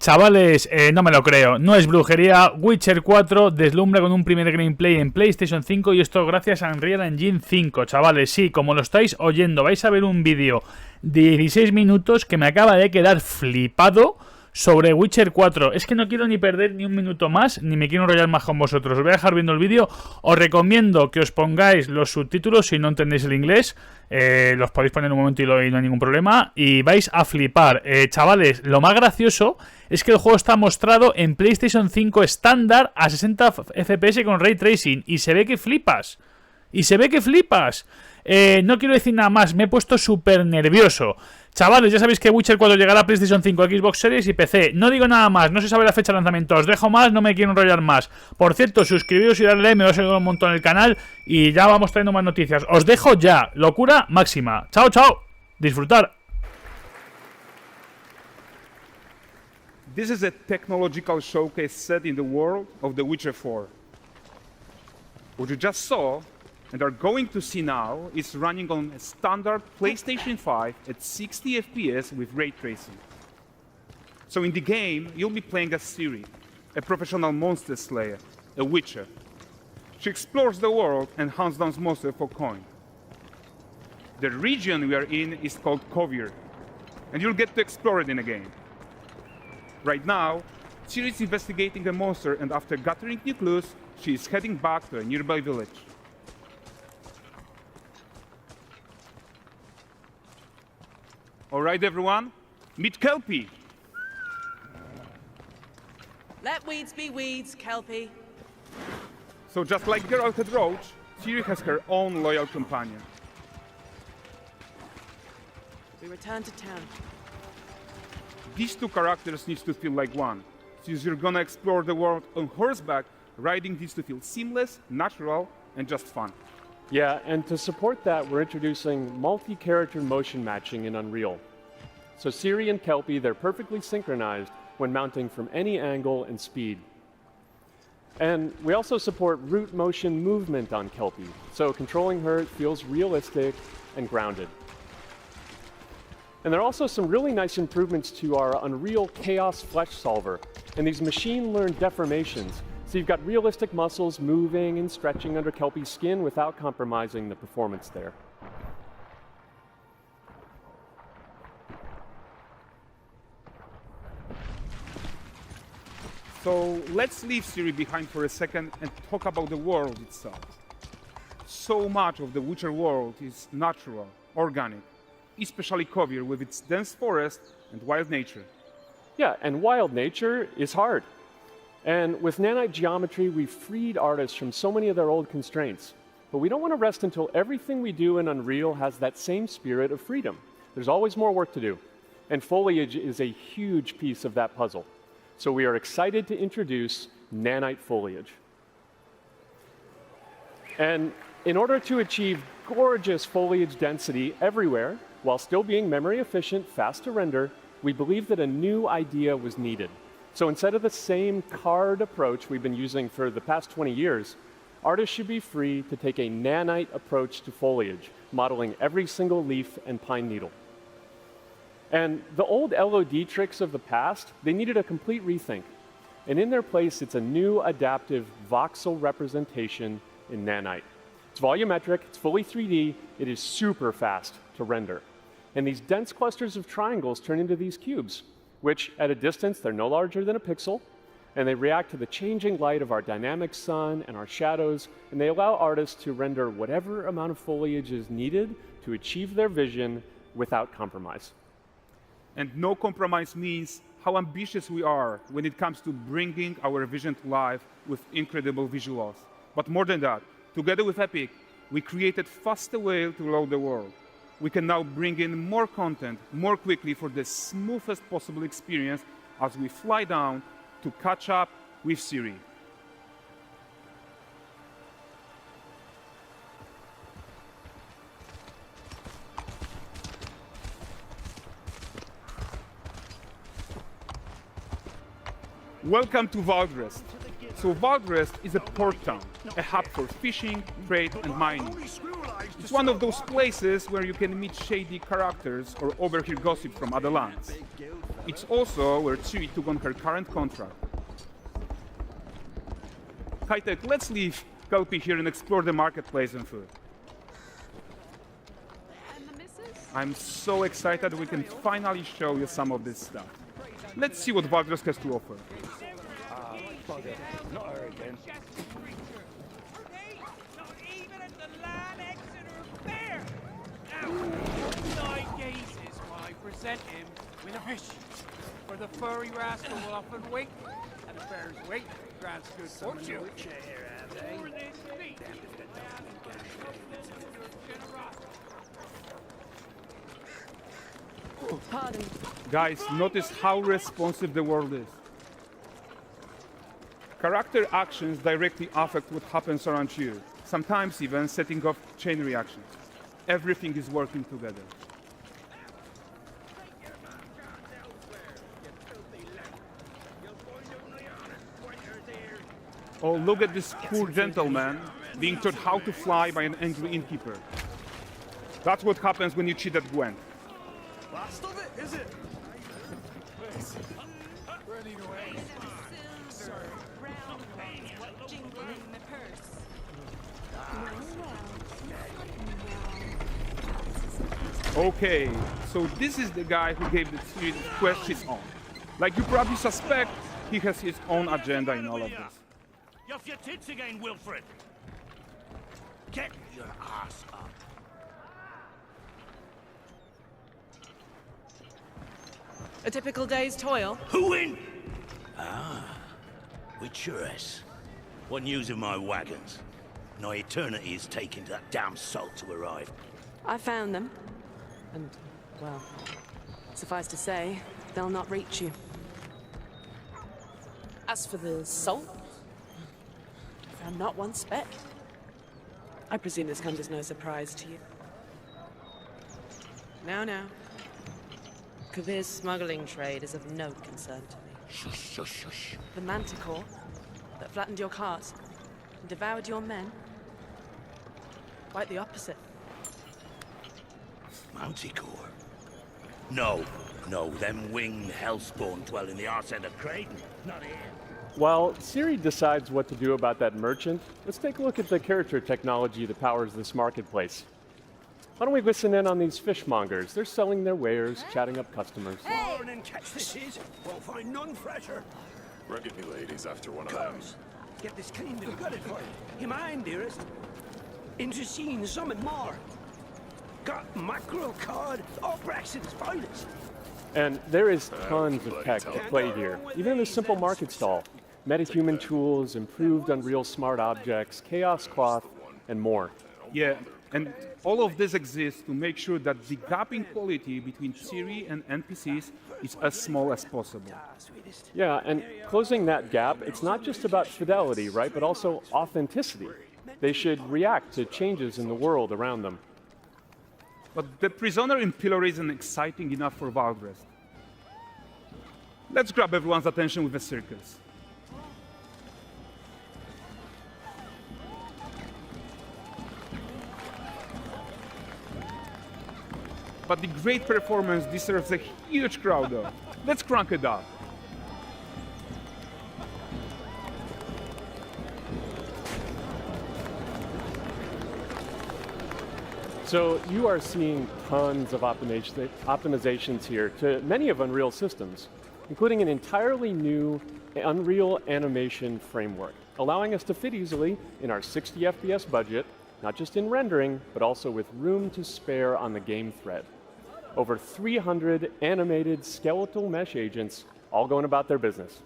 Chavales, no me lo creo, no es brujería. Witcher 4 deslumbra con un primer gameplay en PlayStation 5 y esto gracias a Unreal Engine 5. Chavales, sí, como lo estáis oyendo, vais a ver un vídeo de 16 minutos que me acaba de quedar flipado sobre Witcher 4. Es que no quiero ni perder ni un minuto más, ni me quiero enrollar más con vosotros. Os voy a dejar viendo el vídeo. Os recomiendo que os pongáis los subtítulos si no entendéis el inglés. Los podéis poner en un momento y no hay ningún problema. Y vais a flipar. Chavales, lo más gracioso es que el juego está mostrado en PlayStation 5 estándar a 60 FPS con Ray Tracing. Y se ve que flipas. No quiero decir nada más, me he puesto súper nervioso. Chavales, ya sabéis que Witcher 4 llegará a PlayStation 5, Xbox Series y PC. No digo nada más, no se sabe la fecha de lanzamiento. Os dejo más, no me quiero enrollar más. Por cierto, suscribiros y darle like, me va a ayudar un montón el canal. Y ya vamos trayendo más noticias. Os dejo ya, locura máxima. Chao, chao, disfrutar. This is a technological showcase set in the world of The Witcher 4. What you just saw and are going to see now is running on a standard PlayStation 5 at 60 FPS with ray tracing. So in the game, you'll be playing as Ciri, a professional monster slayer, a witcher. She explores the world and hunts down monsters for coin. The region we are in is called Kovir, and you'll get to explore it in a game. Right now, Ciri is investigating a monster, and after gathering new clues, she is heading back to a nearby village. All right, everyone, meet Kelpie. Let weeds be weeds, Kelpie. So just like Geralt had Roach, Ciri has her own loyal companion. We return to town. These two characters need to feel like one. Since you're gonna explore the world on horseback, riding needs to feel seamless, natural, and just fun. Yeah, and to support that, we're introducing multi-character motion matching in Unreal. So Ciri and Kelpie, they're perfectly synchronized when mounting from any angle and speed. And we also support root motion movement on Kelpie, so controlling her feels realistic and grounded. And there are also some really nice improvements to our Unreal Chaos Flesh Solver and these machine-learned deformations. So you've got realistic muscles moving and stretching under Kelpie's skin without compromising the performance there. So let's leave Ciri behind for a second and talk about the world itself. So much of the Witcher world is natural, organic, especially Kovir with its dense forest and wild nature. Yeah, and wild nature is hard. And with nanite geometry, we've freed artists from so many of their old constraints. But we don't want to rest until everything we do in Unreal has that same spirit of freedom. There's always more work to do. And foliage is a huge piece of that puzzle. So we are excited to introduce nanite foliage. And in order to achieve gorgeous foliage density everywhere, while still being memory efficient, fast to render, we believe that a new idea was needed. So instead of the same card approach we've been using for the past 20 years, artists should be free to take a nanite approach to foliage, modeling every single leaf and pine needle. And the old LOD tricks of the past, they needed a complete rethink. And in their place, it's a new adaptive voxel representation in nanite. It's volumetric, it's fully 3D, it is super fast to render. And these dense clusters of triangles turn into these cubes, which at a distance, they're no larger than a pixel, and they react to the changing light of our dynamic sun and our shadows, and they allow artists to render whatever amount of foliage is needed to achieve their vision without compromise. And no compromise means how ambitious we are when it comes to bringing our vision to life with incredible visuals. But more than that, together with Epic, we created faster way to load the world. We can now bring in more content more quickly for the smoothest possible experience as we fly down to catch up with Ciri. Welcome to Valdrest. So Valdrest is a port town, a hub for fishing, trade and mining. It's one of those places where you can meet shady characters or overhear gossip from other lands. It's also where Ciri took on her current contract. High-Tech, let's leave Kelpie here and explore the marketplace and food. And the missus? I'm so excited we can finally show you some of this stuff. Let's see what Valdres has to offer. Present him with a fish. For the furry rascal will often wait, and a bear's weight grants good fortune. For this meat, Pardon. Guys, notice how responsive the world is. Character actions directly affect what happens around you, sometimes even setting off chain reactions. Everything is working together. Oh, look at this poor gentleman being taught how to fly by an angry innkeeper. That's what happens when you cheat at Gwent. Last of it, is it? Okay, so this is the guy who gave the quest his own. Like you probably suspect, he has his own agenda in all of this. You're off your tits again, Wilfred. Get your ass up. A typical day's toil. Who in? Ah, Witcheress. What news of my wagons? No eternity is taking that damn salt to arrive. I found them. And, well, suffice to say, they'll not reach you. As for the salt, I found not one speck. I presume this comes as no surprise to you. Now. Kavir's smuggling trade is of no concern to me. Shush, shush, shush. The manticore that flattened your cart and devoured your men? Quite the opposite. Manticore? No, them winged hellspawn dwell in the arse end of Creighton, not here. While Ciri decides what to do about that merchant, let's take a look at the character technology that powers this marketplace. Why don't we listen in on these fishmongers? They're selling their wares, chatting up customers. Morning, catch this is. Won't find none fresher. Reckon me lady's after one of them. Comes. Get this cleaned and gutted for you. You mind, dearest? Into seeing some and more. Got mackerel cod, all Braxton's finest. And there is tons of tech at play here, even in this simple market stall. Metahuman tools, improved Unreal smart objects, chaos cloth, and more. Yeah, and all of this exists to make sure that the gap in quality between Ciri and NPCs is as small as possible. Yeah, and closing that gap, it's not just about fidelity, right, but also authenticity. They should react to changes in the world around them. But the prisoner in pillory isn't exciting enough for Valdres. Let's grab everyone's attention with a circus. But the great performance deserves a huge crowd though. Let's crank it up. So you are seeing tons of optimizations here to many of Unreal systems, including an entirely new Unreal animation framework, allowing us to fit easily in our 60 FPS budget, not just in rendering, but also with room to spare on the game thread. Over 300 animated skeletal mesh agents all going about their business.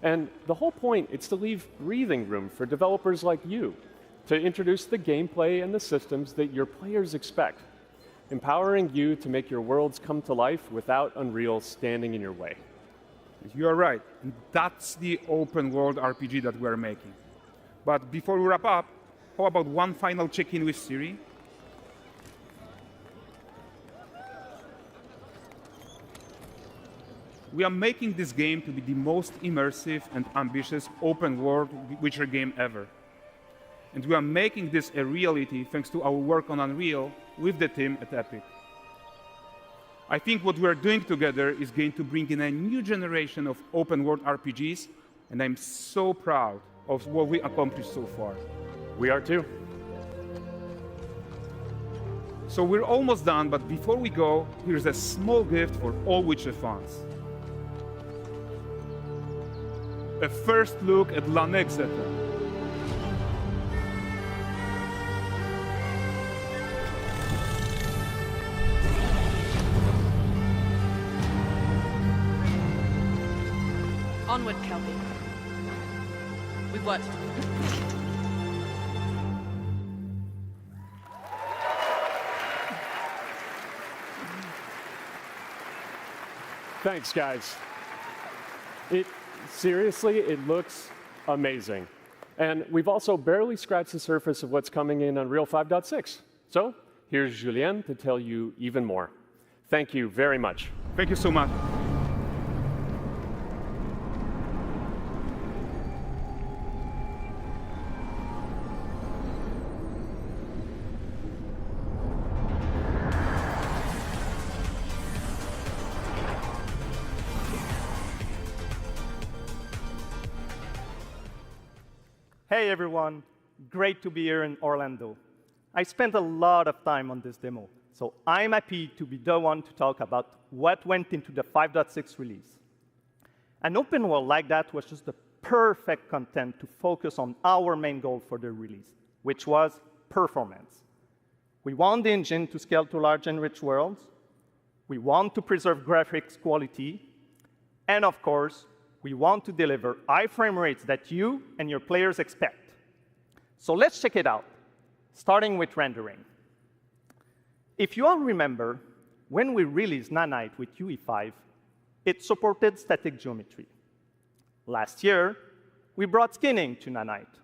And the whole point is to leave breathing room for developers like you to introduce the gameplay and the systems that your players expect, empowering you to make your worlds come to life without Unreal standing in your way. You are right, and that's the open world RPG that we're making. But before we wrap up, how about one final check-in with Ciri? We are making this game to be the most immersive and ambitious open world Witcher game ever. And we are making this a reality thanks to our work on Unreal with the team at Epic. I think what we are doing together is going to bring in a new generation of open-world RPGs, and I'm so proud of what we accomplished so far. We are too. So we're almost done, but before we go, here's a small gift for all Witcher fans. A first look at La Nexeta. Onward, Kelby. We've worked to do. Thanks, guys. Seriously, it looks amazing. And we've also barely scratched the surface of what's coming in Unreal 5.6. So here's Julien to tell you even more. Thank you very much. Thank you so much. Hey everyone, great to be here in Orlando. I spent a lot of time on this demo, so I'm happy to be the one to talk about what went into the 5.6 release. An open world like that was just the perfect content to focus on our main goal for the release, which was performance. We want the engine to scale to large and rich worlds, we want to preserve graphics quality, and of course, we want to deliver high frame rates that you and your players expect. So let's check it out, starting with rendering. If you all remember, when we released Nanite with UE5, it supported static geometry. Last year, we brought skinning to Nanite.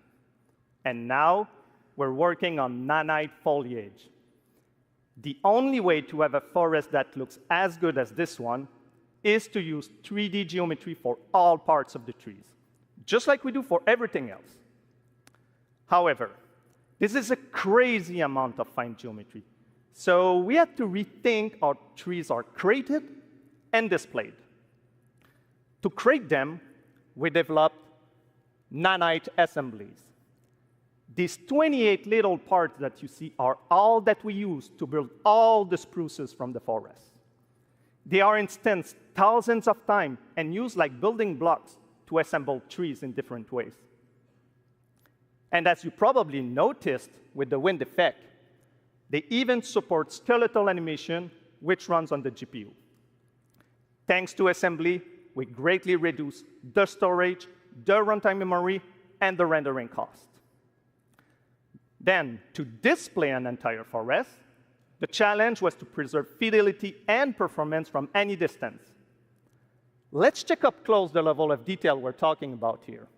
And now, we're working on Nanite foliage. The only way to have a forest that looks as good as this one is to use 3D geometry for all parts of the trees, just like we do for everything else. However, this is a crazy amount of fine geometry, so we had to rethink how trees are created and displayed. To create them, we developed Nanite assemblies. These 28 little parts that you see are all that we use to build all the spruces from the forest. They are instanced thousands of times and used like building blocks to assemble trees in different ways. And as you probably noticed with the wind effect, they even support skeletal animation, which runs on the GPU. Thanks to assembly, we greatly reduce the storage, the runtime memory, and the rendering cost. Then, to display an entire forest, the challenge was to preserve fidelity and performance from any distance. Let's check up close the level of detail we're talking about here.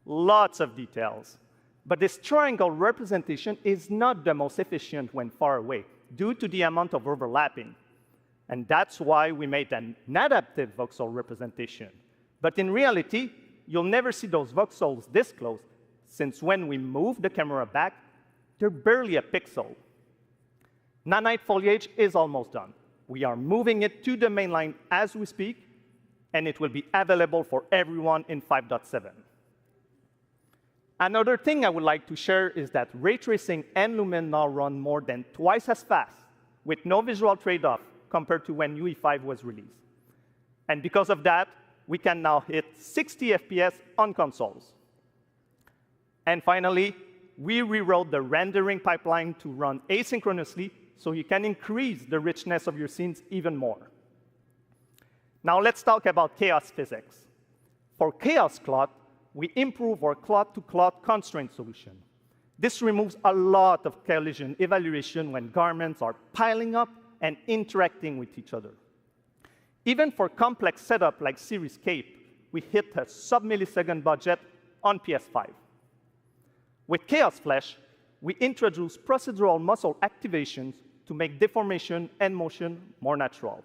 Lots of details. But this triangle representation is not the most efficient when far away, due to the amount of overlapping. And that's why we made an adaptive voxel representation. But in reality, you'll never see those voxels this close, since when we move the camera back, they're barely a pixel. Nanite foliage is almost done. We are moving it to the main line as we speak, and it will be available for everyone in 5.7. Another thing I would like to share is that ray tracing and Lumen now run more than twice as fast, with no visual trade-off compared to when UE5 was released. And because of that, we can now hit 60 FPS on consoles. And finally, we rewrote the rendering pipeline to run asynchronously so you can increase the richness of your scenes even more. Now let's talk about chaos physics. For Chaos Cloth, we improve our cloth-to-cloth constraint solution. This removes a lot of collision evaluation when garments are piling up and interacting with each other. Even for complex setup like Series Cape, we hit a sub-millisecond budget on PS5. With Chaos Flesh, we introduce procedural muscle activations to make deformation and motion more natural.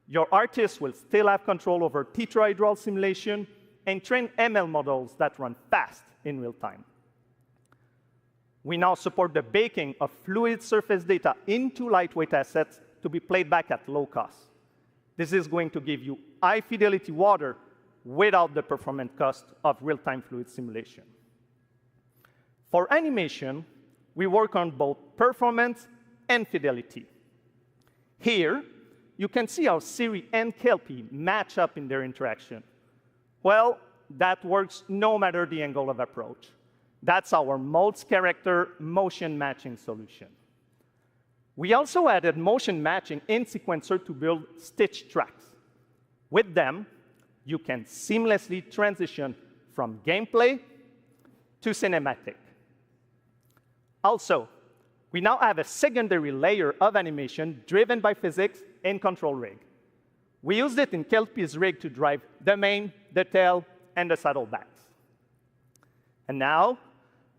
Your artist will still have control over tetrahedral simulation, and train ML models that run fast in real time. We now support the baking of fluid surface data into lightweight assets to be played back at low cost. This is going to give you high-fidelity water without the performance cost of real-time fluid simulation. For animation, we work on both performance and fidelity. Here, you can see how Siri and Kelpie match up in their interaction. Well, that works no matter the angle of approach. That's our Modes character motion matching solution. We also added motion matching in Sequencer to build stitch tracks. With them, you can seamlessly transition from gameplay to cinematic. Also, we now have a secondary layer of animation driven by physics in Control Rig. We used it in Kelpie's rig to drive the mane, the tail, and the saddlebags. And now,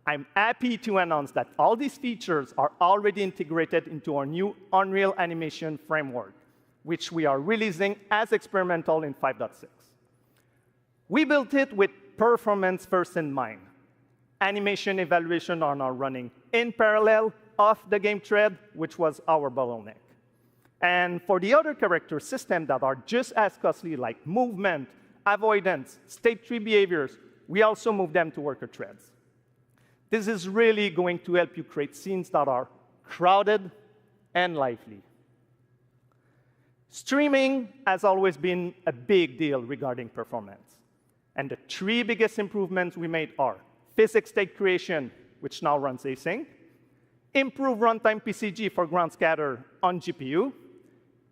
I'm happy to announce that all these features are already integrated into our new Unreal Animation framework, which we are releasing as experimental in 5.6. We built it with performance first in mind. Animation evaluation are now running in parallel off the game thread, which was our bottleneck. And for the other character systems that are just as costly, like movement, avoidance, state tree behaviors, we also move them to worker threads. This is really going to help you create scenes that are crowded and lively. Streaming has always been a big deal regarding performance. And the three biggest improvements we made are physics state creation, which now runs async, improved runtime PCG for ground scatter on GPU,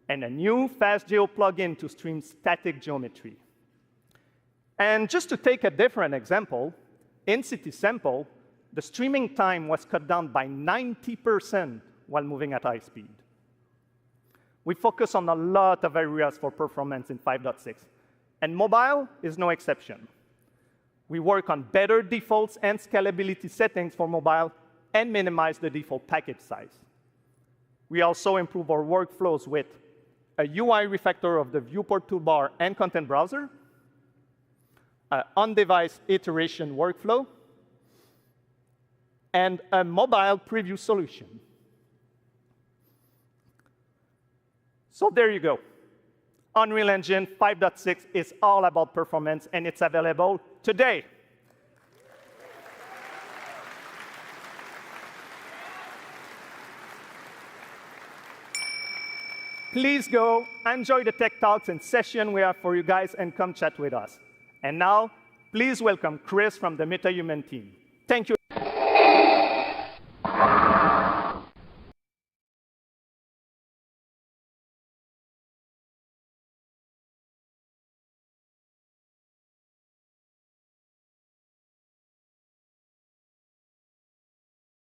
and a new FastGeo plugin to stream static geometry. And just to take a different example, in CitySample, the streaming time was cut down by 90% while moving at high speed. We focus on a lot of areas for performance in 5.6, and mobile is no exception. We work on better defaults and scalability settings for mobile and minimize the default package size. We also improve our workflows with a UI refactor of the viewport toolbar and content browser, an on-device iteration workflow, and a mobile preview solution. So there you go. Unreal Engine 5.6 is all about performance, and it's available today. Please go, enjoy the tech talks and session we have for you guys, and come chat with us. And now, please welcome Chris from the MetaHuman team. Thank you.